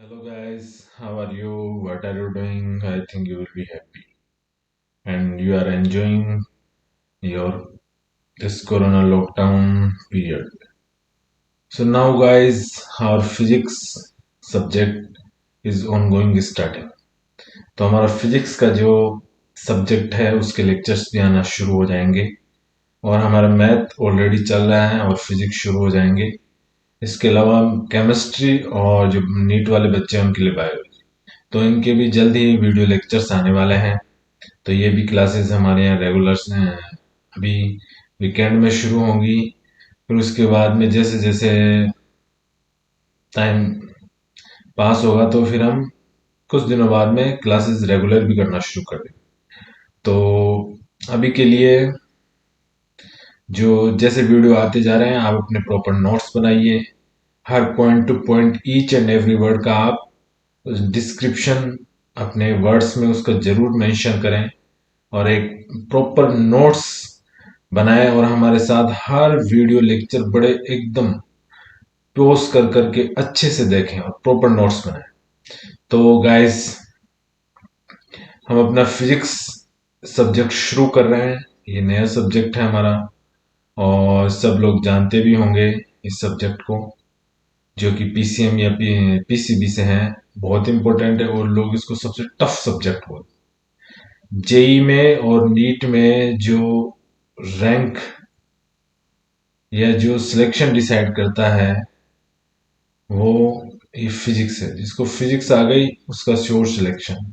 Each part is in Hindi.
Hello guys, how are you? What are you doing? I think you will be happy and you are enjoying your this corona lockdown period. So now guys, our physics subject is ongoing starting. तो हमारा फिजिक्स का जो सब्जेक्ट है उसके लेक्चर्स भी आना शुरू हो जाएंगे और हमारा मैथ ऑलरेडी चल रहा है और फिजिक्स शुरू हो जाएंगे। इसके अलावा केमिस्ट्री और जो नीट वाले बच्चे हैं उनके लिए बायोलॉजी, तो इनके भी जल्द ही वीडियो लेक्चर्स आने वाले हैं। तो ये भी क्लासेस हमारे यहाँ रेगुलर अभी वीकेंड में शुरू होंगी। फिर उसके बाद में जैसे जैसे टाइम पास होगा तो फिर हम कुछ दिनों बाद में क्लासेस रेगुलर भी करना शुरू कर देंगे। तो अभी के लिए जो जैसे वीडियो आते जा रहे हैं आप अपने प्रॉपर नोट्स बनाइए। हर point to point each and every word का आप डिस्क्रिप्शन अपने वर्ड्स में उसका जरूर मेंशन करें और एक प्रॉपर नोट्स बनाएं और हमारे साथ हर वीडियो लेक्चर बड़े एकदम पोस्ट कर करके अच्छे से देखें और प्रॉपर नोट्स बनाएं। तो गाइस, हम अपना फिजिक्स सब्जेक्ट शुरू कर रहे हैं। ये नया सब्जेक्ट है हमारा और सब लोग जानते भी होंगे इस सब्जेक्ट को, जो कि पीसीएम या पीसीबी से है। बहुत इंपॉर्टेंट है और लोग इसको सबसे टफ सब्जेक्ट बोलते हैं। जेई में और नीट में जो रैंक या जो सिलेक्शन डिसाइड करता है वो ये फिजिक्स है। जिसको फिजिक्स आ गई उसका श्योर सिलेक्शन,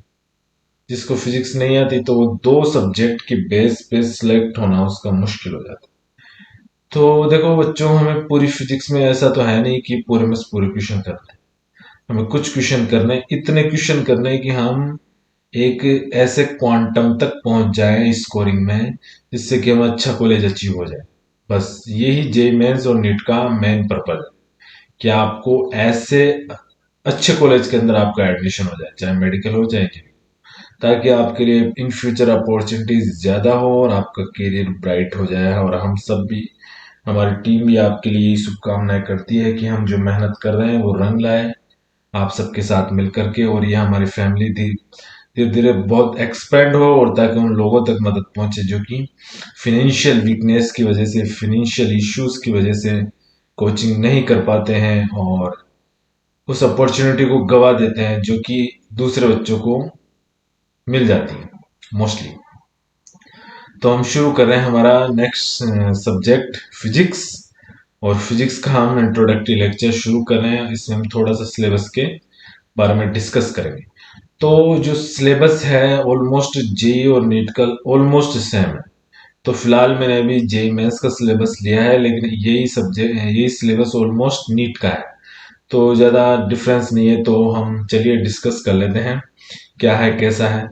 जिसको फिजिक्स नहीं आती तो वो दो सब्जेक्ट के बेस पे सिलेक्ट होना उसका मुश्किल हो जाता है। तो देखो बच्चों, हमें पूरी फिजिक्स में ऐसा तो है नहीं कि पूरे में से पूरे क्वेश्चन करने हैं। हमें कुछ क्वेश्चन करने, इतने क्वेश्चन करने कि हम एक ऐसे क्वांटम तक पहुंच जाए स्कोरिंग में जिससे कि हम अच्छा कॉलेज अचीव हो जाए। बस यही जे मेंस और नीट का मेन पर्पज है कि आपको ऐसे अच्छे कॉलेज के अंदर आपका एडमिशन हो जाए, चाहे मेडिकल हो चाहे इंजीनियरिंग, ताकि आपके लिए इन फ्यूचर अपॉर्चुनिटीज ज्यादा हो और आपका करियर ब्राइट हो जाए। और हम सब भी, हमारी टीम भी आपके लिए यही शुभकामनाएं करती है कि हम जो मेहनत कर रहे हैं वो रंग लाए आप सबके साथ मिलकर के, और ये हमारी फैमिली धीरे धीरे बहुत एक्सपेंड हो और ताकि उन लोगों तक मदद पहुंचे जो कि फिनेंशियल वीकनेस की वजह से, फिनेंशियल इश्यूज की वजह से कोचिंग नहीं कर पाते हैं और उस अपॉर्चुनिटी को गवा देते हैं जो कि दूसरे बच्चों को मिल जाती है मोस्टली। तो हम शुरू कर रहे हैं हमारा नेक्स्ट सब्जेक्ट फिजिक्स, और फिजिक्स का हम इंट्रोडक्टरी लेक्चर शुरू कर रहे हैं। इसमें हम थोड़ा सा सिलेबस के बारे में डिस्कस करेंगे। तो जो सिलेबस है ऑलमोस्ट जेई और नीट का ऑलमोस्ट सेम है। तो फिलहाल मैंने अभी जेई मेंस का सिलेबस लिया है, लेकिन यही सब्जेक्ट, यही सिलेबस ऑलमोस्ट नीट का है, तो ज़्यादा डिफरेंस नहीं है। तो हम चलिए डिस्कस कर लेते हैं क्या है कैसा है।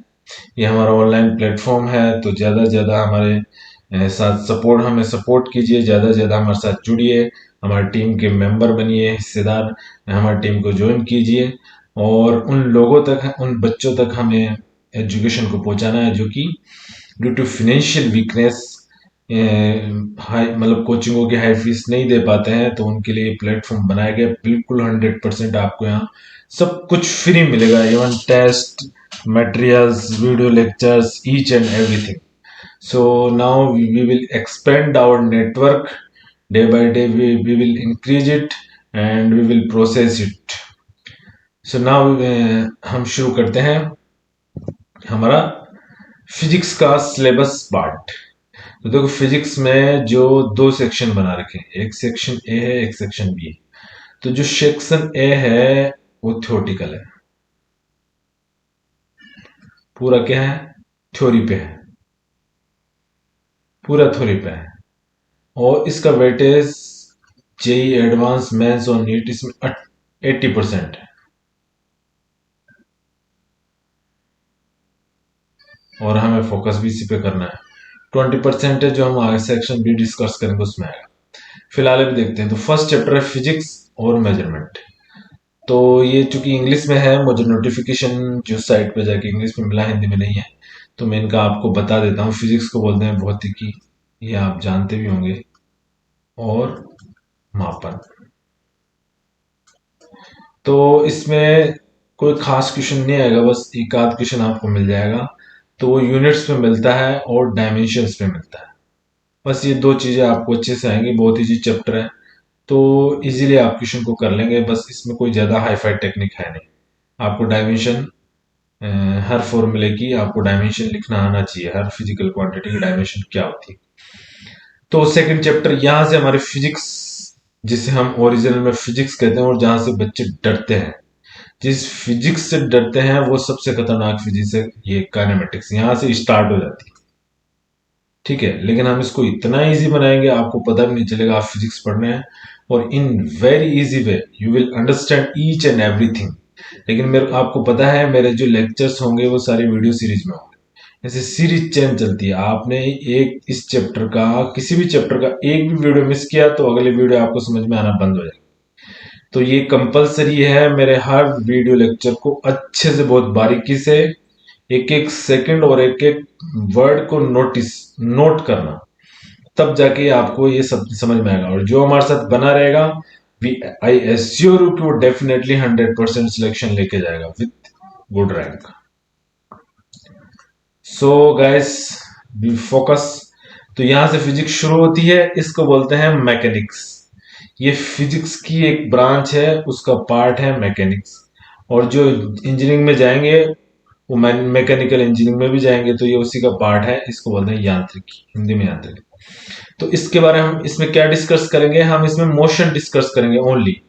ये हमारा ऑनलाइन प्लेटफॉर्म है, तो ज़्यादा से ज़्यादा हमारे साथ सपोर्ट, हमें सपोर्ट कीजिए, ज़्यादा से ज़्यादा हमारे साथ जुड़िए, हमारी टीम के मेंबर बनिए, हिस्सेदार, हमारी टीम को ज्वाइन कीजिए और उन लोगों तक, उन बच्चों तक हमें एजुकेशन को पहुंचाना है जो कि due to financial weakness high, मतलब कोचिंगों की हाई फीस नहीं दे पाते हैं। तो उनके लिए प्लेटफॉर्म बनाया गया, बिल्कुल 100% आपको यहाँ सब कुछ फ्री मिलेगा, even test materials, video lectures, each and everything. So now we will expand our network day by day. We will increase it and we will process it. So now हम शुरू करते हैं हमारा फिजिक्स का सिलेबस पार्ट। तो देखो, फिजिक्स में जो दो सेक्शन बना रखे हैं, एक सेक्शन ए है एक सेक्शन बी है। तो जो सेक्शन ए है वो थ्योरेटिकल है, पूरा क्या है, थ्योरी पे है, पूरा थ्योरी पे है। और इसका वेटेज जेई एडवांस मेंस और नीट इसमें 80% है। और हमें फोकस भी इसी पे करना है। 20% है जो हम आगे सेक्शन बी डिस्कस करेंगे उसमें आएगा। फिलहाल अभी देखते हैं। तो फर्स्ट चैप्टर है फिजिक्स और मेजरमेंट। तो ये चूंकि इंग्लिश में है, मुझे नोटिफिकेशन जो साइट पे जाके इंग्लिश में मिला, हिंदी में नहीं है, तो मैं इनका आपको बता देता हूँ। फिजिक्स को बोलते हैं भौतिकी, ये आप जानते भी होंगे, और मापन। तो इसमें कोई खास क्वेश्चन नहीं आएगा, बस एक आध क्वेश्चन आपको मिल जाएगा। तो वो यूनिट्स पे मिलता है और डायमेंशंस पे मिलता है। बस ये दो चीजें आपको अच्छे से आएंगी, बहुत इजी चैप्टर है। तो इजीली आप क्वेश्चन को कर लेंगे, बस इसमें कोई ज्यादा हाईफाई टेक्निक है नहीं। आपको डायमेंशन, हर फॉर्मूले की आपको डायमेंशन लिखना आना चाहिए, हर फिजिकल क्वांटिटी की डायमेंशन क्या होती है। तो सेकंड चैप्टर यहां से हमारे फिजिक्स, जिसे हम ओरिजिनल में फिजिक्स कहते हैं, और जहां से बच्चे डरते हैं, जिस फिजिक्स से डरते हैं वो सबसे खतरनाक फिजिक्स है, ये काइनेमेटिक्स यहां से स्टार्ट हो जाती है। ठीक है, लेकिन हम इसको इतना इजी बनाएंगे आपको पता भी नहीं चलेगा आप फिजिक्स पढ़ रहे हैं, और in very easy way you will understand each and everything. लेकिन मेरे आपको पता है मेरे जो लेक्चर्स होंगे वो सारी वीडियो सीरीज में होंगे, ऐसे सीरीज चेन चलती है। आपने एक इस चैप्टर का, किसी भी चैप्टर का एक भी वीडियो मिस किया तो अगले वीडियो आपको समझ में आना बंद हो जाएगा। तो ये कंपलसरी है मेरे हर वीडियो लेक्चर को अच्छे से बहुत बारीकी से एक एक सेकंड और एक एक वर्ड को नोट करना, तब जाके आपको ये सब समझ में आएगा। और जो हमारे साथ बना रहेगा, आई एश्योर यू कि वो डेफिनेटली 100% सिलेक्शन लेके जाएगा with good rank. So guys, B focus. तो यहां से फिजिक्स शुरू होती है, इसको बोलते हैं मैकेनिक्स। ये फिजिक्स की एक ब्रांच है, उसका पार्ट है मैकेनिक्स। और जो इंजीनियरिंग में जाएंगे वो मैकेनिकल इंजीनियरिंग में भी जाएंगे तो ये उसी का पार्ट है, इसको बोलते हैं यांत्रिकी, हिंदी में यांत्रिकी। तो इसके बारे में हम इसमें क्या डिस्कस करेंगे, हम इसमें मोशन डिस्कस करेंगे, ओनली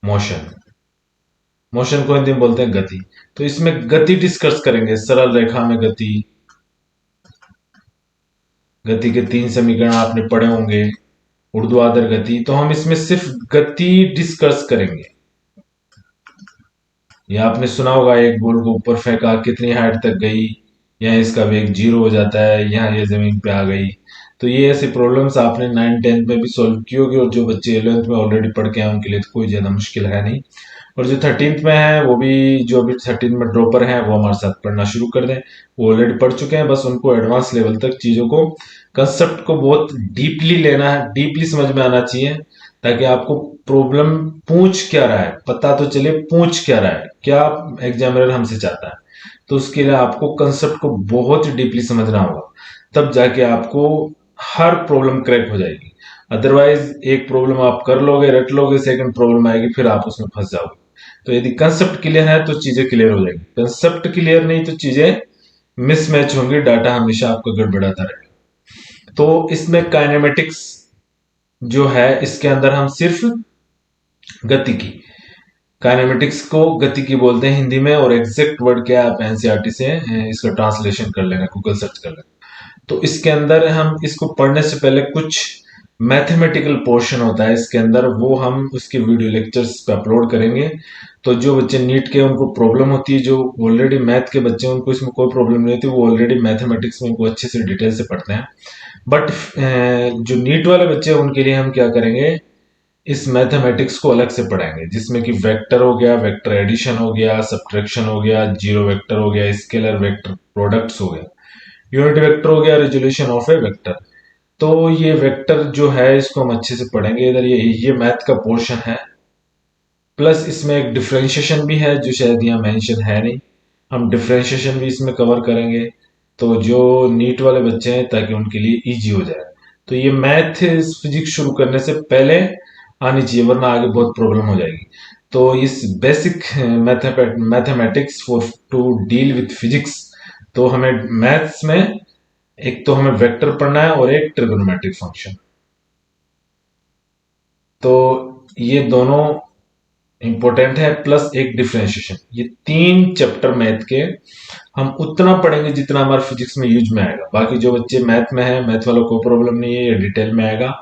मोशन। मोशन को हिंदी में बोलते हैं गति। तो इसमें गति डिस्कस करेंगे, सरल रेखा में गति, गति के 3 समीकरण आपने पढ़े होंगे, ऊर्ध्वाधर गति। तो हम इसमें सिर्फ गति डिस्कस करेंगे। ये आपने सुना होगा, एक बॉल को ऊपर फेंका, कितनी हाइट तक गई, या इसका वेग 0 हो जाता है, यहाँ ये जमीन पे आ गई। तो ये ऐसी प्रॉब्लम्स आपने 9th-10th में भी सॉल्व की होगी, और जो बच्चे 11th में ऑलरेडी पढ़ के आए उनके लिए तो कोई ज्यादा मुश्किल है नहीं। और जो 13th में है वो भी, जो अभी 13th में ड्रॉपर हैं वो हमारे साथ पढ़ना शुरू कर दें, वो ऑलरेडी पढ़ चुके हैं। बस उनको एडवांस लेवल तक चीजों को, कंसेप्ट को बहुत डीपली लेना है, डीपली समझ में आना चाहिए, ताकि आपको प्रॉब्लम पूछ क्या रहा है पता तो चले, पूछ क्या रहा है, क्या एग्जामिनर हमसे चाहता है। तो उसके लिए आपको कंसेप्ट को बहुत डीपली समझना होगा, तब जाके आपको हर प्रॉब्लम क्रैक हो जाएगी। अदरवाइज एक प्रॉब्लम आप कर लोगे, रट लोगे, सेकंड प्रॉब्लम आएगी, फिर आप उसमें फंस जाओगे। तो यदि कंसेप्ट क्लियर है तो चीजें क्लियर हो जाएगी, कंसेप्ट क्लियर नहीं तो चीजें मिसमैच होंगी, डाटा हमेशा आपका गड़बड़ाता रहेगा। तो इसमें काइनेमेटिक्स जो है, इसके अंदर हम सिर्फ गति की, काइनेमेटिक्स को गति की बोलते हैं हिंदी में, और एग्जैक्ट वर्ड क्या है आप एनसीईआरटी से इसका ट्रांसलेशन कर लेना, गूगल सर्च कर लेना। तो इसके अंदर हम इसको पढ़ने से पहले कुछ मैथमेटिकल पोर्शन होता है इसके अंदर, वो हम उसके वीडियो लेक्चर्स पे अपलोड करेंगे। तो जो बच्चे नीट के उनको प्रॉब्लम होती है, जो ऑलरेडी मैथ के बच्चे हैं उनको इसमें कोई प्रॉब्लम नहीं होती, वो ऑलरेडी मैथमेटिक्स में उनको अच्छे से डिटेल से पढ़ते हैं। बट जो नीट वाले बच्चे हैं उनके लिए हम क्या करेंगे, इस मैथमेटिक्स को अलग से पढ़ाएंगे, जिसमें कि वेक्टर हो गया, वेक्टर एडिशन हो गया, सब्ट्रैक्शन हो गया, जीरो वेक्टर हो गया, स्केलर वेक्टर प्रोडक्ट्स हो गया, यूनिट वेक्टर हो गया, रेजोल्यूशन ऑफ ए वेक्टर। तो ये वेक्टर जो है इसको हम अच्छे से पढ़ेंगे इधर, ये मैथ का पोर्शन है। प्लस इसमें एक डिफ्रेंशिएशन भी है जो शायद यहाँ मेंशन है नहीं, हम डिफ्रेंशिएशन भी इसमें कवर करेंगे। तो जो नीट वाले बच्चे हैं ताकि उनके लिए इजी हो जाए, तो ये मैथ फिजिक्स शुरू करने से पहले आनी चाहिए, वरना आगे बहुत प्रॉब्लम हो जाएगी। तो इस basic mathematics for to deal with physics, तो हमें मैथ्स में एक तो हमें वेक्टर पढ़ना है और एक ट्रिगोनोमेट्रिक फंक्शन। तो ये दोनों इंपॉर्टेंट है, प्लस एक डिफरेंशिएशन। ये 3 चैप्टर मैथ के हम उतना पढ़ेंगे जितना हमारे फिजिक्स में यूज में आएगा। बाकी जो बच्चे मैथ में है, मैथ वालों को प्रॉब्लम नहीं है, ये डिटेल में आएगा।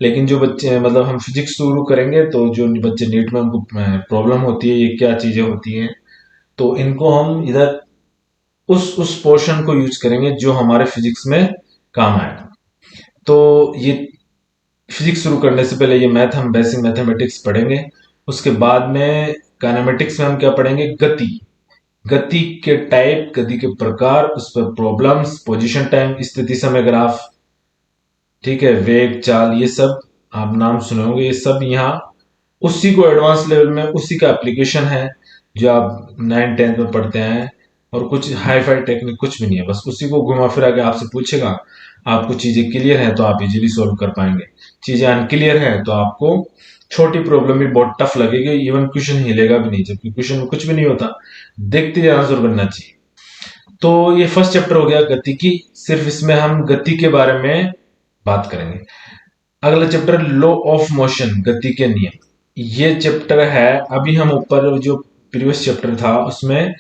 लेकिन जो बच्चे, मतलब हम फिजिक्स शुरू करेंगे तो जो बच्चे नीट में उनको प्रॉब्लम होती है, ये क्या चीजें होती हैं, तो इनको हम इधर उस पोर्शन को यूज करेंगे जो हमारे फिजिक्स में काम आएगा। तो ये फिजिक्स शुरू करने से पहले ये मैथ, हम बेसिक मैथमेटिक्स पढ़ेंगे। उसके बाद में काइनेमेटिक्स में हम क्या पढ़ेंगे, गति, गति के टाइप, गति के प्रकार, उस पर प्रॉब्लम्स, पोजीशन टाइम, स्थिति समय ग्राफ, ठीक है, वेग चाल, ये सब आप नाम सुने होंगे, ये सब यहाँ उसी को एडवांस लेवल में उसी का एप्लीकेशन है। जो आप 9th-10th में पढ़ते हैं, और कुछ हाई फाई टेक्निक कुछ भी नहीं है, बस उसी को घुमा फिरा के आपसे पूछेगा। आपको चीजें क्लियर है तो आप इजीली सोल्व कर पाएंगे, चीजें अनक्लियर है तो आपको छोटी प्रॉब्लम भी बहुत टफ लगेगी, इवन क्वेश्चन हिलेगा भी नहीं, जबकि क्वेश्चन में कुछ भी नहीं होता, देखते ही आंसर बनना चाहिए। तो ये फर्स्ट चैप्टर हो गया गति की, सिर्फ इसमें हम गति के बारे में बात करेंगे। अगला चैप्टर लॉ ऑफ मोशन, गति के नियम। ये चैप्टर है, अभी हम ऊपर जो प्रीवियस चैप्टर था उसमें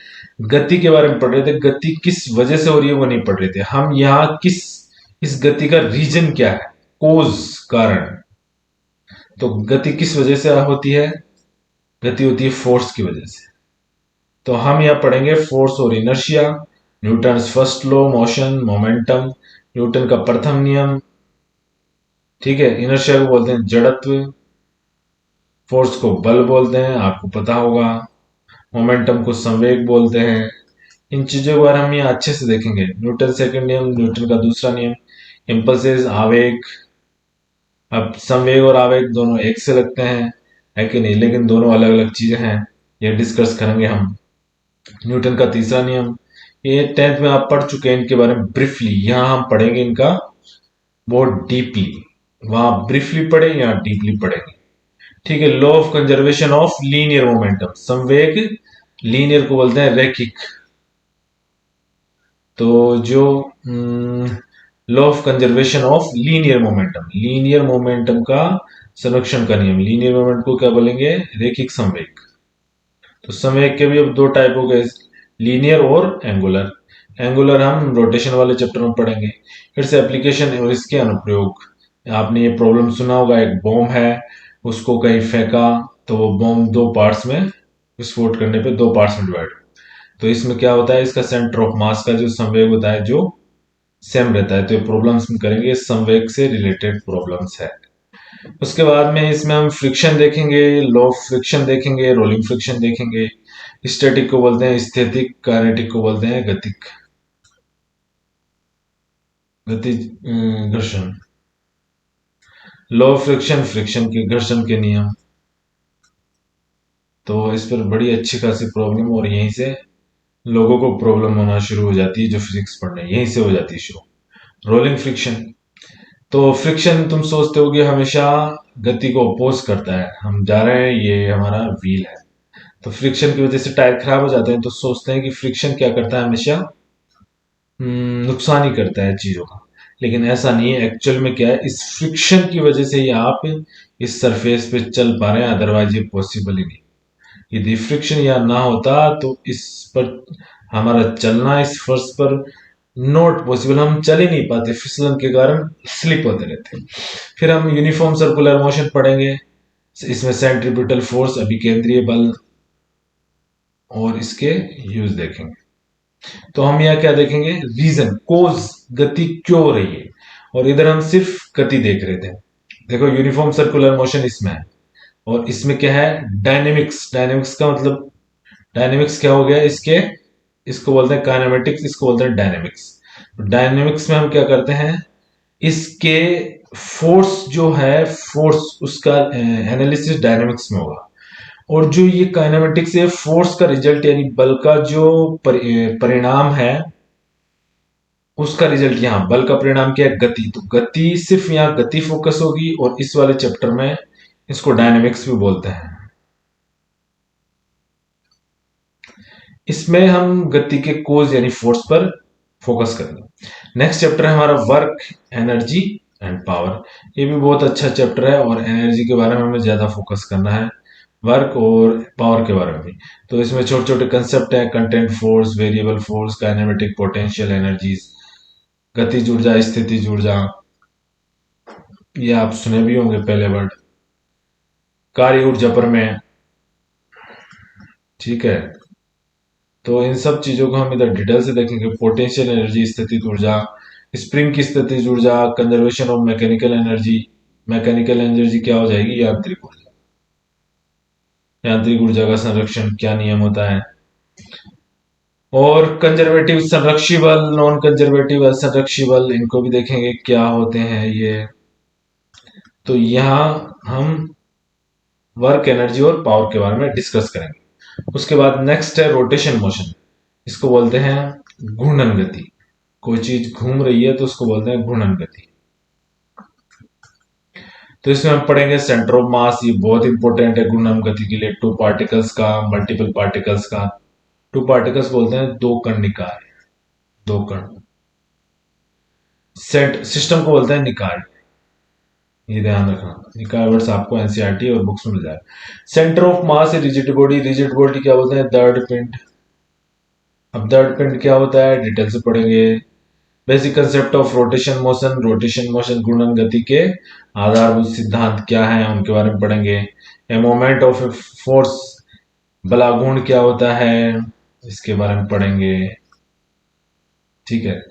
गति के बारे में पढ़ रहे थे, गति किस वजह से हो रही है वो नहीं पढ़ रहे थे हम। यहाँ किस, इस गति का रीजन क्या है, कोज, कारण। तो गति किस वजह से होती है, गति होती है फोर्स की वजह से। तो हम यहाँ पढ़ेंगे फोर्स और inertia, Newton first law, motion, momentum, Newton का प्रथम नियम। ठीक है, इनर्शिया को बोलते हैं जड़त्व, फोर्स को बल बोलते हैं, आपको पता होगा। मोमेंटम को संवेग बोलते हैं। इन चीजों के बारे में हम यहाँ अच्छे से देखेंगे। न्यूटन सेकंड नियम, न्यूटन का दूसरा नियम, इम्पल्सेस, आवेग। अब संवेग और आवेग दोनों एक से लगते हैं, है कि नहीं, लेकिन दोनों अलग अलग चीजें हैं, ये डिस्कस करेंगे हम। न्यूटन का तीसरा नियम, ये 10th में आप पढ़ चुके हैं इनके बारे में ब्रीफली, यहाँ हम पढ़ेंगे इनका बहुत डीपली। वहां ब्रीफली पढ़े, यहाँ डीपली पढ़ेंगे। ठीक है, law of conservation of linear momentum, संवेग लीनियर को बोलते हैं रैखिक। तो जो law of conservation of linear momentum, linear momentum का संरक्षण का नियम, लीनियर मोमेंट को क्या बोलेंगे, रैखिक संवेग। तो संवेग के भी अब दो टाइप हो गए, लीनियर और एंगुलर। एंगुलर हम रोटेशन वाले चैप्टर में पढ़ेंगे। फिर से एप्लीकेशन और इसके अनुप्रयोग। आपने ये प्रॉब्लम सुना होगा, एक बॉम्ब है, उसको कहीं फेंका तो वो बॉम्ब दो पार्ट्स में, विस्फोट करने पे दो पार्ट्स में डिवाइड। तो इसमें क्या होता है, इसका सेंटर ऑफ मास का जो संवेग होता है जो सेम रहता है। तो ये प्रॉब्लम्स में करेंगे, संवेग से रिलेटेड प्रॉब्लम्स है। उसके बाद में इसमें हम फ्रिक्शन देखेंगे, लॉ ऑफ फ्रिक्शन देखेंगे, रोलिंग फ्रिक्शन देखेंगे। स्टैटिक को बोलते हैं स्थैतिक, काइनेटिक को बोलते हैं गतिक, गति घर्षण। लॉ ऑफ फ्रिक्शन, फ्रिक्शन के घर्षण के नियम। तो इस पर बड़ी अच्छी खासी प्रॉब्लम, और यहीं से लोगों को प्रॉब्लम होना शुरू हो जाती है, जो फिजिक्स पढ़ने यहीं से हो जाती है शुरू। रोलिंग फ्रिक्शन, तो फ्रिक्शन तुम सोचते हो कि हमेशा गति को अपोज करता है, हम जा रहे हैं, ये हमारा व्हील है, तो फ्रिक्शन की वजह से टायर खराब हो जाते हैं, तो सोचते हैं कि फ्रिक्शन क्या करता है, हमेशा नुकसान ही करता है चीजों का। लेकिन ऐसा नहीं है, एक्चुअल में क्या है, इस फ्रिक्शन की वजह से ही आप इस सरफेस पे चल पा रहे हैं, अदरवाइज ये पॉसिबल ही नहीं। यदि फ्रिक्शन या ना होता तो इस पर हमारा चलना, इस फर्श पर नॉट पॉसिबल, हम चल ही नहीं पाते, फिसलन के कारण स्लिप होते रहते। फिर हम यूनिफॉर्म सर्कुलर मोशन पढ़ेंगे, इसमें सेंट्रीपिटल फोर्स, अभिकेंद्रीय बल, और इसके यूज देखेंगे। तो हम यहाँ क्या देखेंगे, रीजन, कोज, गति क्यों हो रही है, और इधर हम सिर्फ गति देख रहे थे। देखो यूनिफॉर्म सर्कुलर मोशन इसमें है, और इसमें क्या है, डायनेमिक्स। डायनेमिक्स का मतलब, डायनेमिक्स क्या हो गया इसके, इसको बोलते हैं काइनेमेटिक्स, इसको बोलते हैं डायनेमिक्स। डायनेमिक्स में हम क्या करते हैं, इसके फोर्स जो है, फोर्स उसका एनालिसिस डायनेमिक्स में होगा। और जो ये काइनेमेटिक्स है, फोर्स का रिजल्ट यानी बल का जो परिणाम है, उसका रिजल्ट यहाँ, बल का परिणाम क्या है, गति। तो गति, सिर्फ यहाँ गति फोकस होगी, और इस वाले चैप्टर में इसको डायनेमिक्स भी बोलते हैं। इसमें हम गति के कोज यानी फोर्स पर फोकस करेंगे। नेक्स्ट चैप्टर है हमारा वर्क, एनर्जी एंड पावर। ये भी बहुत अच्छा चैप्टर है, और एनर्जी के बारे में हमें ज्यादा फोकस करना है, वर्क और पावर के बारे में भी। तो इसमें छोटे छोटे कंसेप्ट है, content force, variable force, kinematic, potential energies, गतिज ऊर्जा, स्थितिज ऊर्जा, ये आप सुने भी होंगे पहले वर्ड। कार्य ऊर्जा पर में, ठीक है। तो इन सब चीजों को हम इधर डिटेल से देखेंगे। पोटेंशियल एनर्जी, स्थितिज ऊर्जा, स्प्रिंग की स्थितिज ऊर्जा, conservation of mechanical energy. Mechanical energy क्या हो जाएगी, यांत्रिक ऊर्जा। यांत्रिक ऊर्जा का संरक्षण क्या नियम होता है, और कंजर्वेटिव संरक्षी बल, नॉन कंजर्वेटिव असंरक्षी बल, इनको भी देखेंगे क्या होते हैं ये। तो यहाँ हम वर्क, एनर्जी और पावर के बारे में डिस्कस करेंगे। उसके बाद नेक्स्ट है रोटेशन मोशन। इसको बोलते हैं घूर्णन गति। कोई चीज घूम रही है तो उसको बोलते हैं घूर्णन गति। तो इसमें हम पढ़ेंगे सेंटर ऑफ मास, ये बहुत इंपॉर्टेंट है घूर्णन गति के लिए। टू पार्टिकल्स का, मल्टीपल पार्टिकल्स का। टू पार्टिकल्स बोलते हैं दो कण निकाय, दो कण। सेट सिस्टम को बोलते हैं निकाय। ये ध्यान रखना, निकाय वर्ड्स आपको एनसीईआरटी और बुक्स में मिल जाएगा। सेंटर ऑफ मास है रिजिड बॉडी। रिजिड बॉडी क्या बोलते हैं? दर्द पिंड। अब दर्द पिंड क्या होता है डिटेल से पढ़ेंगे। Basic concept of rotation motion. Rotation motion घूर्णन गति के आधारभूत सिद्धांत क्या है उनके बारे में पढ़ेंगे। A moment of a force, बलागुण क्या होता है इसके बारे में पढ़ेंगे। ठीक है।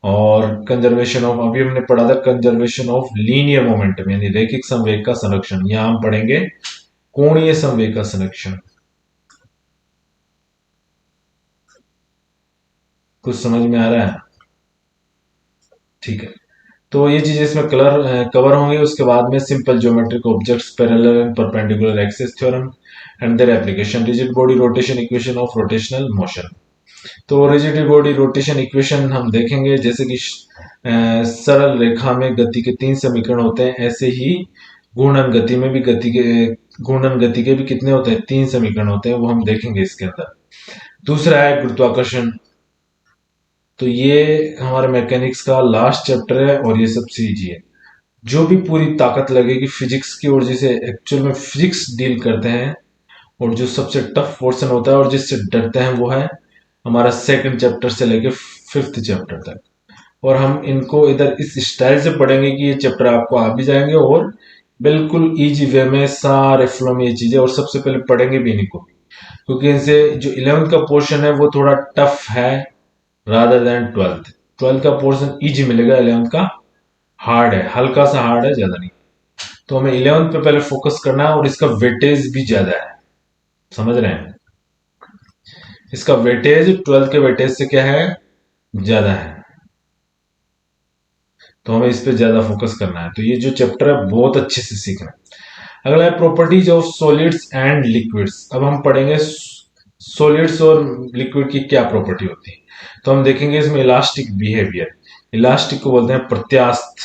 और कंजर्वेशन ऑफ, अभी हमने पढ़ा था कंजर्वेशन ऑफ लीनियर मोमेंटम, यानी रैखिक संवेग का संरक्षण। यहां हम पढ़ेंगे कोणीय संवेग का संरक्षण। कुछ समझ में आ रहा है? ठीक है। तो ये चीजें इसमें कवर होंगे। उसके बाद में simple geometric objects, parallel and perpendicular axis theorem and their application, rigid body rotation equation of rotational motion. तो रिजिड बॉडी रोटेशन इक्वेशन हम देखेंगे, जैसे कि सरल रेखा में गति के 3 समीकरण होते हैं, ऐसे ही घूर्णन गति में भी घूर्णन गति के भी कितने होते हैं? 3 समीकरण होते हैं, वो हम देखेंगे इसके अंदर। दूसरा है गुरुत्वाकर्षण। तो ये हमारे मैकेनिक्स का लास्ट चैप्टर है और ये सबसे इजी है। जो भी पूरी ताकत लगेगी फिजिक्स की, और जिसे एक्चुअल में फिजिक्स डील करते हैं, और जो सबसे टफ पोर्शन होता है और जिससे डरते हैं, वो है हमारा सेकंड चैप्टर से लेके 5th चैप्टर तक। और हम इनको इधर इस स्टाइल से पढ़ेंगे कि ये चैप्टर आपको आ भी जाएंगे और बिल्कुल इजी वे में सारे फ्लो में ये चीजें, और सबसे पहले पढ़ेंगे भी इनको, क्योंकि इनसे जो 11th का पोर्शन है वो थोड़ा टफ है रादर देन 12th का पोर्शन इजी मिलेगा, 11th का हार्ड है, हल्का सा हार्ड है, ज्यादा नहीं। तो हमें 11th पे पहले फोकस करना है, और इसका वेटेज भी ज्यादा है, समझ रहे हैं? इसका वेटेज 12th के वेटेज से क्या है? ज्यादा है। तो हमें इस पे ज्यादा फोकस करना है। तो ये जो चैप्टर है बहुत अच्छे से सीखना है। अगला है properties of solids and liquids. अब हम पढ़ेंगे सॉलिड्स और लिक्विड की क्या प्रॉपर्टी होती है। तो हम देखेंगे इसमें इलास्टिक बिहेवियर। इलास्टिक को बोलते हैं प्रत्यास्थ,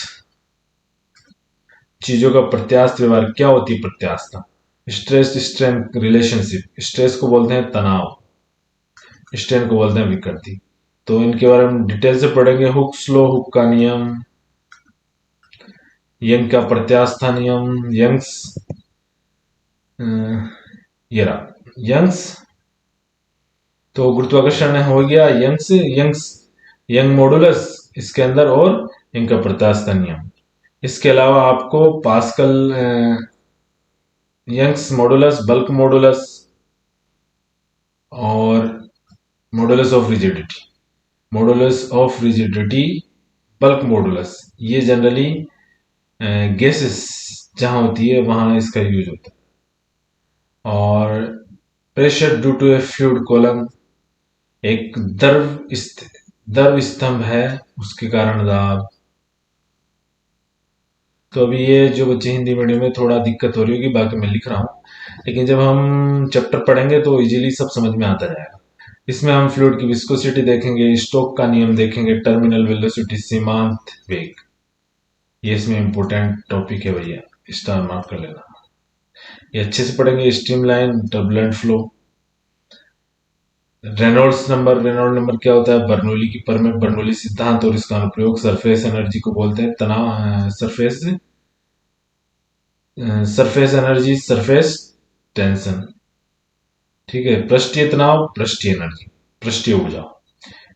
चीजों का प्रत्यास्थ व्यवहार। क्या होती है प्रत्यास्थता? Stress strain relationship. स्ट्रेस को बोलते हैं तनाव, स्ट्रेन को बोलते हैं विकृति। तो इनके बारे में डिटेल से पढ़ेंगे। हुक्स लॉ, हुक का नियम, यंग का प्रत्यास्था नियम, यंग्स ये रहा यंग्स। तो गुरुत्वाकर्षण हो गया यंग्स यंग मॉडुलस इसके अंदर, और इनका प्रत्यास्था नियम। इसके अलावा आपको Pascal, Young's modulus, bulk modulus, और modulus of rigidity. Modulus of rigidity, bulk modulus, ये जनरली गैसेस जहां होती है वहां इसका यूज होता है। और pressure due to a fluid column, एक द्रव स्तंभ है उसके कारण दाब। तो अभी ये जो बच्चे हिंदी मीडियम में थोड़ा दिक्कत हो रही होगी, बाकी मैं लिख रहा हूँ, लेकिन जब हम चैप्टर पढ़ेंगे तो इजीली सब समझ में आता जाएगा। इसमें हम फ्लूइड की विस्कोसिटी देखेंगे, स्टोक का नियम देखेंगे, टर्मिनल वेलोसिटी, सीमांत वेग। ये इसमें इंपॉर्टेंट टॉपिक है भैया, स्टार मार्क कर लेना। ये अच्छे से पढ़ेंगे। Streamline, turbulent flow, Reynold number क्या होता है? बर्नौली की पर में बर्नौली सिद्धांत और इसका अनुप्रयोग। सरफेस एनर्जी को बोलते हैं तनाव, सरफेस एनर्जी, सरफेस टेंशन। ठीक है। पृष्ठीय तनाव, पृष्ठीय एनर्जी, पृष्ठीय ऊर्जा।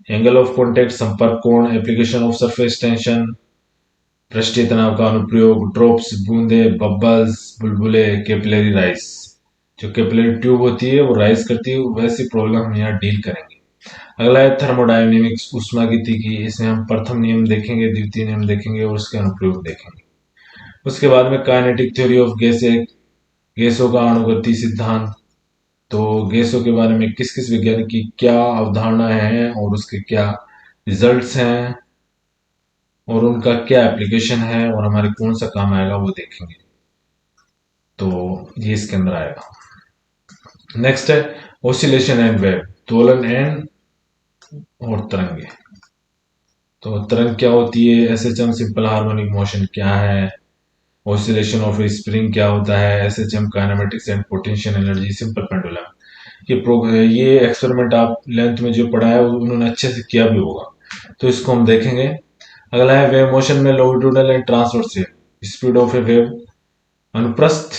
एंगल ऑफ कांटेक्ट, संपर्क कोण, एप्लीकेशन ऑफ सरफेस टेंशन, पृष्ठीय तनाव का अनुप्रयोग, ड्रॉप्स, बूंदे, बबल्स, बुलबुले, कैपिलरी राइस। जो कैपिलरी ट्यूब होती है वो राइज करती है, वैसी प्रॉब्लम हम यहाँ डील करेंगे। अगला है थर्मोडायनेमिक्स, ऊष्मागतिकी। इसमें हम प्रथम नियम देखेंगे, द्वितीय नियम देखेंगे और उसके अनुप्रयोग देखेंगे। उसके बाद में काइनेटिक थ्योरी ऑफ गैस, गैसों का अणुगति सिद्धांत। तो गैसों के बारे में किस किस वैज्ञानिक की क्या अवधारणा है और उसके क्या रिजल्ट्स हैं और उनका क्या एप्लीकेशन है और हमारे कौन सा काम आएगा वो देखेंगे। तो ये इसके अंदर आएगा। नेक्स्ट है ऑसिलेशन एंड वेव, दोलन एंड और तरंगे। तो तरंग क्या होती है, एसएचएम सिंपल हार्मोनिक मोशन क्या है, ऑसिलेशन ऑफ स्प्रिंग क्या होता है, SHM kinematics and potential energy, simple pendulum. ये एक्सपेरिमेंट आप 11th में जो पढ़ा है उन्होंने अच्छे से किया भी होगा, तो इसको हम देखेंगे। अगला है वेव मोशन में longitudinal and transverse wave, speed of A wave अनुप्रस्थ,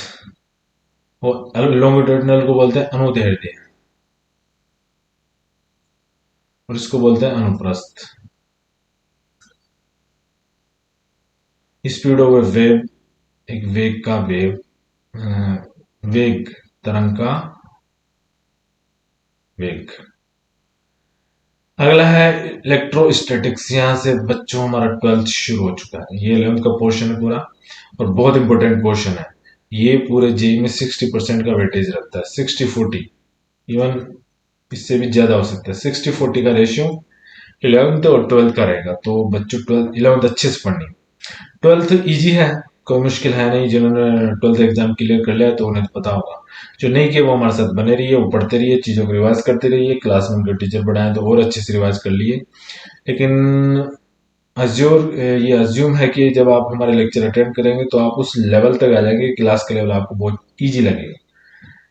और लॉन्गिट्यूडनल को बोलते हैं अनुदैर्ध्य और इसको बोलते हैं अनुप्रस्थ। स्पीड ऑफ ए वेव, एक वेग का वेग, तरंग का वेग। अगला है इलेक्ट्रोस्टैटिक्स, यहां से बच्चों हमारा 12th शुरू हो चुका है, ये 11th का पोर्शन है पूरा और बहुत इंपॉर्टेंट पोर्शन है। ये पूरे जेई में 60% का वेटेज रखता है, 60-40, इवन इससे भी ज्यादा हो सकता है। 60-40 का रेशियो 11th और 12th का रहेगा, तो बच्चों 12th 11th अच्छे से पढ़नी। 12th इजी है, कोई मुश्किल है नहीं, जिन्होंने 12th एग्जाम क्लियर कर लिया तो उन्हें तो पता होगा। जो नहीं किया वो हमारे साथ बने रहिए, वो पढ़ते रहिए, चीज़ों को रिवाइज करते रहिए, क्लास में उनके टीचर पढ़ाएं तो और अच्छे से रिवाइज कर लिए। लेकिन ये अज्यूम है कि जब आप हमारे लेक्चर अटेंड करेंगे तो आप उस लेवल तक आ जाएंगे, क्लास का लेवल आपको बहुत ईजी लगेगा।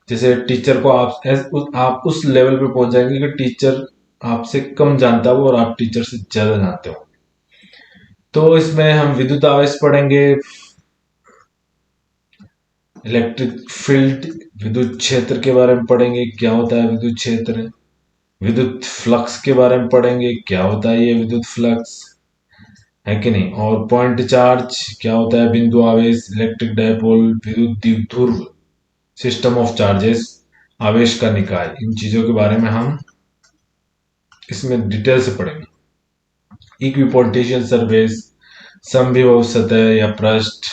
जैसे टीचर को आप उस लेवल पे पहुंच जाएंगे कि टीचर आपसे कम जानता हो और आप टीचर से ज्यादा जानते हो। तो इसमें हम विद्युत आवेश पढ़ेंगे, इलेक्ट्रिक फील्ड, विद्युत क्षेत्र के बारे में पढ़ेंगे, क्या होता है विद्युत क्षेत्र, विद्युत फ्लक्स के बारे में पढ़ेंगे, क्या होता है ये विद्युत फ्लक्स, है कि नहीं। और पॉइंट चार्ज क्या होता है, बिंदु आवेश, इलेक्ट्रिक डायपोल, विद्युत द्विध्रुव, सिस्टम ऑफ चार्जेस, आवेश का निकाय, इन चीजों के बारे में हम इसमें डिटेल से पढ़ेंगे। इक्विपोटेंशियल सरफेस, समविभव सतह या पृष्ठ।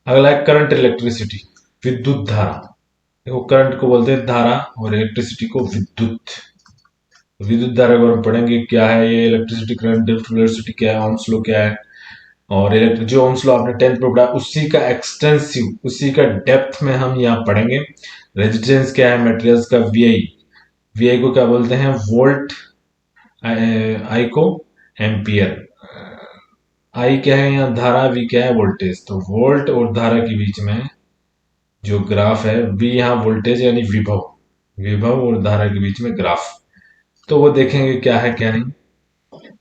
अगला है करंट इलेक्ट्रिसिटी, विद्युत धारा। देखो करंट को बोलते हैं धारा और इलेक्ट्रिसिटी को विद्युत। विद्युत धारा के बारे में पढ़ेंगे, क्या है ये इलेक्ट्रिसिटी, करंट वेलोसिटी क्या है, ओम्स लॉ क्या है। और इलेक्ट्रिक जो ओम्स लॉ आपने 10th में पढ़ा उसी का एक्सटेंसिव, उसी का डेप्थ में हम यहाँ पढ़ेंगे। रेजिस्टेंस क्या है मटेरियल्स का, वीआई, वीआई को क्या बोलते हैं, वोल्ट, आई को एम्पियर, आई क्या है यहाँ धारा, वी क्या है वोल्टेज। तो वोल्ट और धारा के बीच में जो ग्राफ है, वी यहाँ वोल्टेज यानी विभव, विभव और धारा के बीच में ग्राफ, तो वो देखेंगे क्या है क्या नहीं।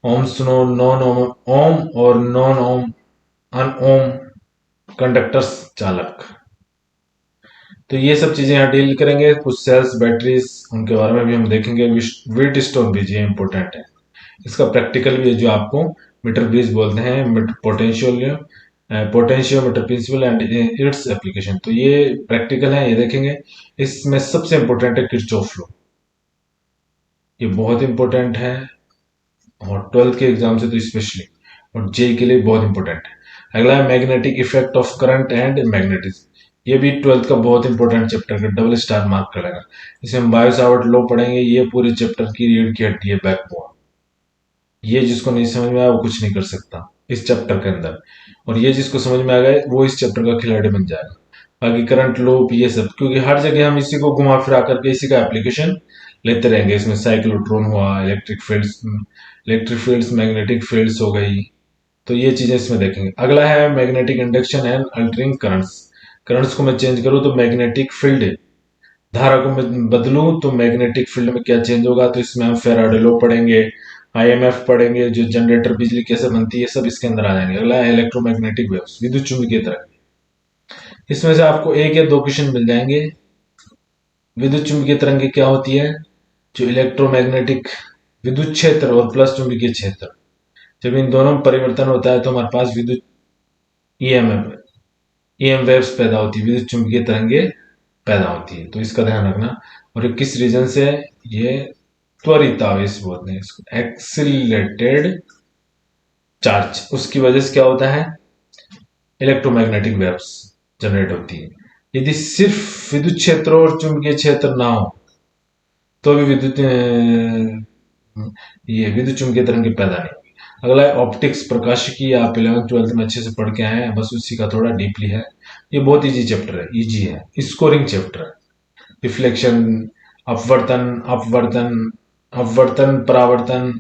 ओम्स, नॉन ओम, ओम और नॉन ओम, अन ओम कंडक्टर्स, चालक। तो ये सब चीजें यहाँ डील करेंगे। कुछ सेल्स, बैटरीज, उनके बारे में भी हम देखेंगे। व्हीट स्टोन ब्रिज ये इंपॉर्टेंट है, इसका प्रैक्टिकल भी है जो आपको मीटर ब्रिज बोलते हैं, potentiometer principle and its application, तो ये प्रैक्टिकल है, ये देखेंगे। इसमें सबसे इंपॉर्टेंट है किरचॉफ लॉ, ये बहुत इंपॉर्टेंट है और 12th के एग्जाम से तो स्पेशली, और जेई के लिए बहुत इंपॉर्टेंट है। अगला है magnetic effect of current and magnetism, ये भी 12th का बहुत इंपॉर्टेंट चैप्टर है, डबल स्टार मार्क करेगा। इसे हम बायो सावर्ट लॉ पढ़ेंगे, ये पूरे चैप्टर की रीढ़ की हड्डी है, बैकबोन। ये जिसको नहीं समझ में आया वो कुछ नहीं कर सकता इस चैप्टर के अंदर, और ये जिसको समझ में आ गया वो इस चैप्टर का खिलाड़ी बन जाएगा। बाकी करंट लूप ये सब, क्योंकि हर जगह हम इसी को घुमा फिरा करके इसी का एप्लीकेशन लेते रहेंगे। इसमें साइक्लोट्रॉन हुआ, इलेक्ट्रिक फील्ड्स, मैग्नेटिक फील्ड्स हो गई, तो ये चीजें इसमें देखेंगे। अगला है magnetic induction and altering currents, currents को मैं चेंज करूँ तो मैग्नेटिक फील्ड, धारा को मैं बदलूं तो मैग्नेटिक फील्ड में क्या चेंज होगा, तो इसमें हम फेराडे लॉ पढ़ेंगे, आईएमएफ पढ़ेंगे, जो जनरेटर बिजली कैसे बनती है सब इसके अंदर आ जाएंगे। अगला है इलेक्ट्रोमैग्नेटिक वेव्स, विद्युत चुंबकीय तरंग, इसमें से आपको एक या दो क्वेश्चन मिल जाएंगे। विद्युत चुंबकीय तरंग क्या होती है, जो इलेक्ट्रोमैग्नेटिक, विद्युत क्षेत्र और प्लस चुंबकीय क्षेत्र, जब इन दोनों में परिवर्तन होता है तो हमारे पास विद्युत ईएमएफ, ईएम वेव्स पैदा होती है, विद्युत चुंबकीय तरंगे पैदा होती है, तो इसका ध्यान रखना। और ये किस रीजन से, ये त्वरित आवेश बोलते हैं इसको, एक्सिलेटेड चार्ज, उसकी वजह से क्या होता है, इलेक्ट्रोमैग्नेटिक वेव्स जनरेट होती है। यदि सिर्फ विद्युत क्षेत्र और चुंबकीय क्षेत्र ना हो तो भी ये विद्युत चुंबकीय तरंग पैदा नहीं होगी। अगला है ऑप्टिक्स, प्रकाशिकी, आप 11th 12th में अच्छे से पढ़ के आए हैं, बस उसी का थोड़ा डीपली है। ये बहुत इजी चैप्टर है, इजी है, स्कोरिंग चैप्टर है। रिफ्लेक्शन, अपवर्तन, अपवर्तन, अपवर्तन, परावर्तन,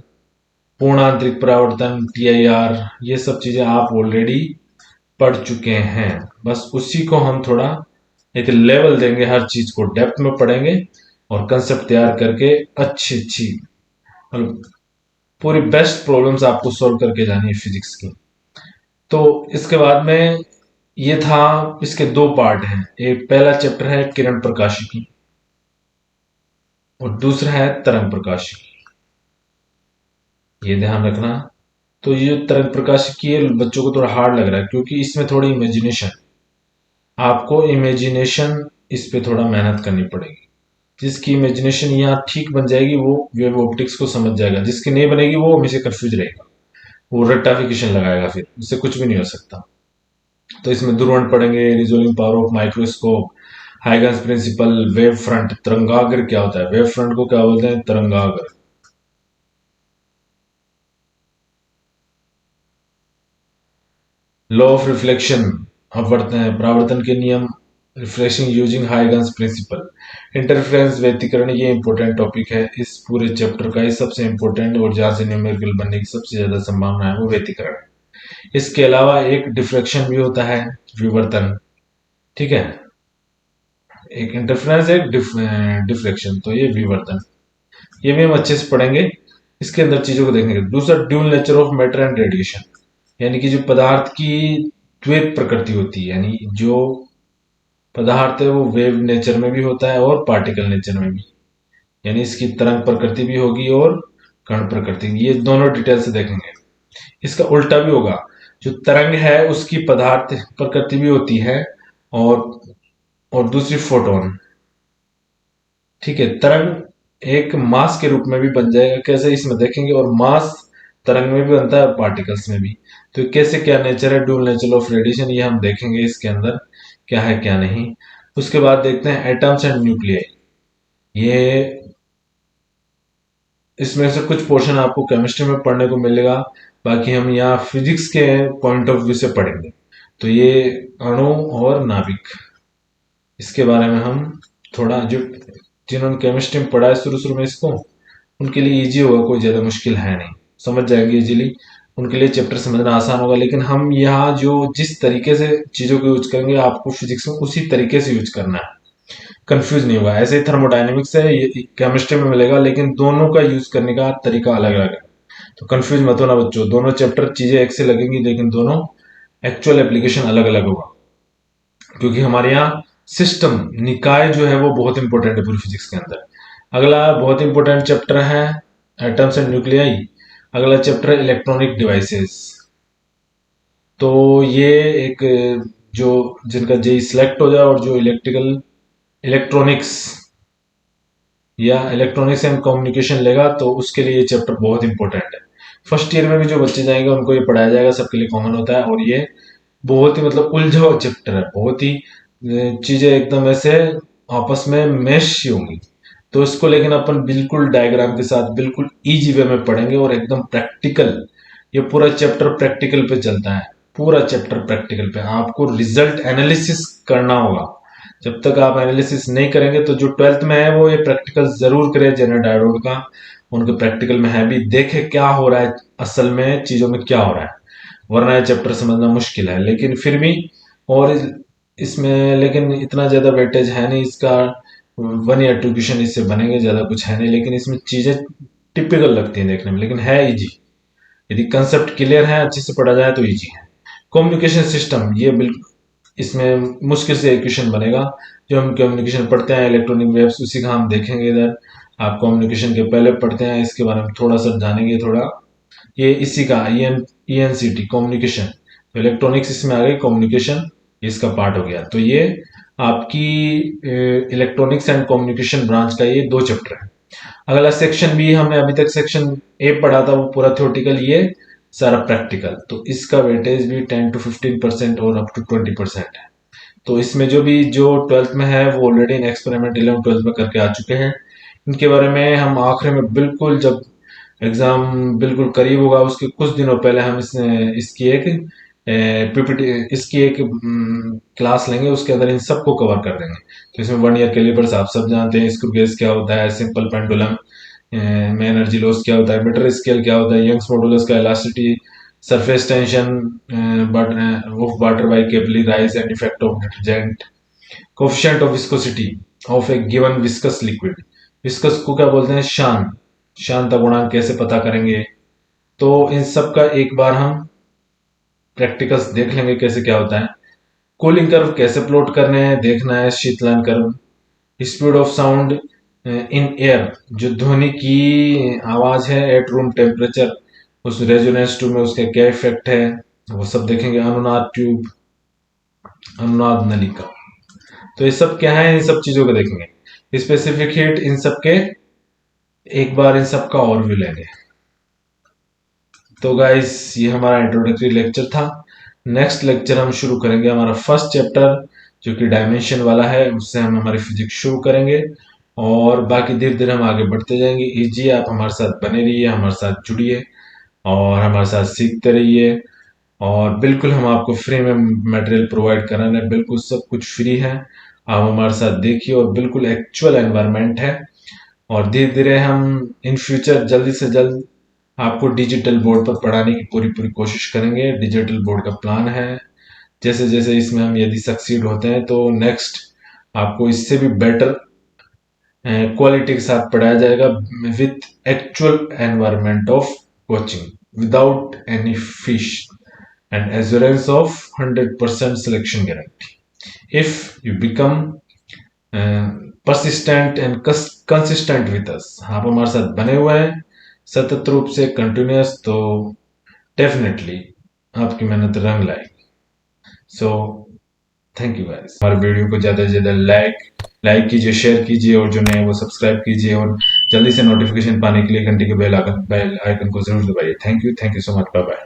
पूर्ण आंतरिक परावर्तन, TIR, ये सब चीजें आप ऑलरेडी पढ़ चुके हैं। बस उसी को हम थोड़ा एक लेवल देंगे, हर चीज को डेप्थ में पढ़ेंगे और कंसेप्ट तैयार करके अच्छी अच्छी मतलब पूरी बेस्ट प्रॉब्लम्स आपको सॉल्व करके जानी है फिजिक्स की। तो इसके बाद में ये था, इसके दो पार्ट हैं। एक पहला चैप्टर है किरण प्रकाशिकी और दूसरा है तरंग प्रकाशिकी, ये ध्यान रखना। तो ये तरंग प्रकाशिकी है, बच्चों को थोड़ा हार्ड लग रहा है क्योंकि इसमें थोड़ी इमेजिनेशन, आपको इमेजिनेशन इस पे थोड़ा मेहनत करनी पड़ेगी। जिसकी इमेजिनेशन यहाँ ठीक बन जाएगी वो वेव ऑप्टिक्स को समझ जाएगा, जिसकी नहीं बनेगी वो हमेशा कंफ्यूज रहेगा, वो रट्टाफिकेशन लगाएगा, फिर उससे कुछ भी नहीं हो सकता। तो इसमें ध्रुवण पढ़ेंगे, resolving power of microscope, Huygens principle, wave front, तरंगाग्र क्या होता है, वेव फ्रंट को क्या बोलते हैं, तरंगाग्र, लॉ ऑफ रिफ्लेक्शन, अपवर्तन परावर्तन के नियम, refreshing using Huygens principle, interference व्यतिकरण, ये इंपॉर्टेंट टॉपिक है इस पूरे चैप्टर का, ये सबसे इंपॉर्टेंट और जहां से न्यूमेरिकल बनने की सबसे ज्यादा संभावना है वो व्यतिकरण है। इसके अलावा एक डिफ्रैक्शन भी होता है, विवर्तन, ठीक है, एक इंटरफेरेंस एक डिफ्रैक्शन, तो ये विवर्तन, ये भी हम अच्छे से पढ़ेंगे, इसके अंदर चीजों को देखेंगे। दूसरा dual nature of matter and radiation, यानी कि जो पदार्थ की द्वैत प्रकृति होती है, यानी जो पदार्थ है वो वेव नेचर में भी होता है और पार्टिकल नेचर में भी, यानी इसकी तरंग प्रकृति भी होगी और कण प्रकृति, ये दोनों डिटेल से देखेंगे। इसका उल्टा भी होगा, जो तरंग है उसकी पदार्थ प्रकृति भी होती है और दूसरी फोटोन, ठीक है। तरंग एक मास के रूप में भी बन जाएगा, कैसे इसमें देखेंगे, और मास तरंग में भी बनता है पार्टिकल्स में भी। तो कैसे क्या नेचर है ड्यूल नेचर ऑफ रेडिएशन, ये हम देखेंगे इसके अंदर क्या है क्या नहीं। उसके बाद देखते हैं एटम्स एंड न्यूक्लियाई, ये इसमें से कुछ पोर्शन आपको केमिस्ट्री में पढ़ने को मिलेगा, बाकी हम यहाँ फिजिक्स के पॉइंट ऑफ व्यू से पढ़ेंगे। तो ये अणु और नाभिक, इसके बारे में हम थोड़ा, जो जिन्होंने केमिस्ट्री में पढ़ा है शुरू शुरू में इसको, उनके लिए इजी होगा, कोई ज्यादा मुश्किल है नहीं, समझ जाएंगे इजीली, उनके लिए चैप्टर समझना आसान होगा। लेकिन हम यहाँ जो जिस तरीके से चीजों को यूज करेंगे आपको फिजिक्स में उसी तरीके से यूज करना है, कंफ्यूज नहीं होगा। ऐसे ही थर्मोडाइनमिक्स है, ये केमिस्ट्री में मिलेगा, लेकिन दोनों का यूज करने का तरीका अलग अलग है। तो कंफ्यूज मत होना बच्चों, दोनों चैप्टर चीजें एक से लगेंगी लेकिन दोनों एक्चुअल एप्लीकेशन अलग अलग होगा, क्योंकि हमारे यहाँ सिस्टम, निकाय जो है वो बहुत इंपॉर्टेंट है पूरी फिजिक्स के अंदर। अगला बहुत इंपॉर्टेंट चैप्टर है एटम्स एंड न्यूक्लियाई। अगला चैप्टर है इलेक्ट्रॉनिक डिवाइसेस। तो ये एक, जो जिनका जेई सिलेक्ट हो जाए और जो इलेक्ट्रॉनिक्स या इलेक्ट्रॉनिक्स एंड कम्युनिकेशन लेगा तो उसके लिए ये चैप्टर बहुत इंपॉर्टेंट है। फर्स्ट ईयर में भी जो बच्चे जाएंगे उनको ये पढ़ाया जाएगा, सबके लिए कॉमन होता है, और ये बहुत ही मतलब उलझा हुआ चैप्टर है, बहुत ही चीजें एकदम ऐसे आपस में मैश होंगी। तो इसको लेकिन अपन बिल्कुल डायग्राम के साथ बिल्कुल इजी वे में पढ़ेंगे और एकदम प्रैक्टिकल, ये पूरा चैप्टर प्रैक्टिकल पे चलता है, पूरा चैप्टर प्रैक्टिकल पे, आपको रिजल्ट एनालिसिस करना होगा। जब तक आप एनालिसिस नहीं करेंगे तो जो ट्वेल्थ में है वो ये प्रैक्टिकल जरूर करे, जेनर डायोड का, उनके प्रैक्टिकल में है भी, देखे क्या हो रहा है असल में चीजों में क्या हो रहा है, वरना ये चैप्टर समझना मुश्किल है। लेकिन फिर भी, और इसमें लेकिन इतना ज्यादा वेटेज है नहीं इसका, 1 या 2 क्वेश्चन इससे बनेंगे, ज्यादा कुछ है नहीं, लेकिन इसमें चीजें टिपिकल लगती हैं देखने में, लेकिन है इजी, यदि कंसेप्ट क्लियर है अच्छे से पढ़ा जाए तो इजी है। कम्युनिकेशन सिस्टम, ये बिल्कुल इसमें मुश्किल से एक क्वेश्चन बनेगा, जो हम कम्युनिकेशन पढ़ते हैं इलेक्ट्रॉनिक वेव्स, उसी का हम देखेंगे इधर। आप कम्युनिकेशन के पहले पढ़ते हैं, इसके बारे में थोड़ा सा जानेंगे थोड़ा, ये इसी का ENCT कम्युनिकेशन, तो इलेक्ट्रॉनिक्स इसमें आ गई, कम्युनिकेशन इसका पार्ट हो गया। तो ये आपकी इलेक्ट्रॉनिक्स एंड कम्युनिकेशन ब्रांच का ये 2 चैप्टर है। अगला सेक्शन भी, हमने अभी तक सेक्शन ए पढ़ा था वो पूरा थ्योरेटिकल, ये सारा प्रैक्टिकल, तो इसका वेटेज भी 10 to 15% और अप टू 20% है। तो इसमें जो ट्वेल्थ में है वो ऑलरेडी इन एक्सपेरिमेंट 11 12 में करके आ चुके हैं, इनके बारे में हम आखिर में बिल्कुल जब एग्जाम बिल्कुल करीब होगा उसके कुछ दिनों पहले हम इसकी एक पीपीटी इसकी एक क्लास लेंगे, उसके अंदर इन सबको कवर कर देंगे। तो इसमें वर्नियर कैलिपर्स आप सब जानते हैं, स्क्रू गेज क्या होता है, सिंपल पेंडुलम में एनर्जी लॉस क्या होता है, मीटर स्केल क्या होता है, यंग्स मॉडुलस का elasticity, surface tension of water bye capillary rise and effect of detergent, coefficient of viscosity of A given viscous liquid. Viscous को क्या बोलते हैं? शान। शांता गुणांक कैसे पता करेंगे? तो इन सब का एक बार हम प्रैक्टिकल्स देख लेंगे कैसे क्या होता है। कूलिंग कर्व कैसे प्लॉट करने हैं देखना है। शीतलन curve, speed of sound in air, जो ध्वनि की आवाज है एट रूम टेम्परेचर, उस रेजोनेंस टू में उसका क्या इफेक्ट है, वो सब देखेंगे। अनुनाद ट्यूब, अनुनाद नलिका, तो ये सब क्या है, इन सब चीजों को देखेंगे। स्पेसिफिक हीट, इन सब के एक बार इन सब का ओवरव्यू लेंगे। तो गाइस ये हमारा इंट्रोडक्टरी लेक्चर था। नेक्स्ट लेक्चर हम शुरू करेंगे हमारा फर्स्ट चैप्टर जो कि डायमेंशन वाला है, उससे हम हमारी फिजिक्स शुरू करेंगे और बाकी धीरे धीरे हम आगे बढ़ते जाएंगे। इजी आप हमारे साथ बने रहिए, हमारे साथ जुड़िए और हमारे साथ सीखते रहिए। और बिल्कुल हम आपको फ्री में मटेरियल प्रोवाइड करा रहे हैं, बिल्कुल सब कुछ फ्री है। आप हमारे साथ देखिए और बिल्कुल एक्चुअल एनवायरनमेंट है। और धीरे धीरे हम इन फ्यूचर जल्दी से जल्द आपको डिजिटल बोर्ड पर पढ़ाने की पूरी पूरी कोशिश करेंगे। डिजिटल बोर्ड का प्लान है, जैसे जैसे इसमें हम यदि सक्सीड होते हैं तो नेक्स्ट आपको इससे भी बेटर क्वालिटी के साथ पढ़ाया जाएगा with actual environment of coaching without any fish and assurance of 100% selection guarantee. If you become persistent and consistent with us, आप हमारे साथ बने हुए हैं सतत रूप से कंटिन्यूअस, तो डेफिनेटली आपकी मेहनत रंग लाएगी। So thank you guys. हमारे वीडियो को ज्यादा से ज्यादा लाइक कीजिए, शेयर कीजिए और जो नए वो सब्सक्राइब कीजिए और जल्दी से नोटिफिकेशन पाने के लिए घंटी के बेल आइकन को जरूर दबाइए। Thank you so much, bye bye.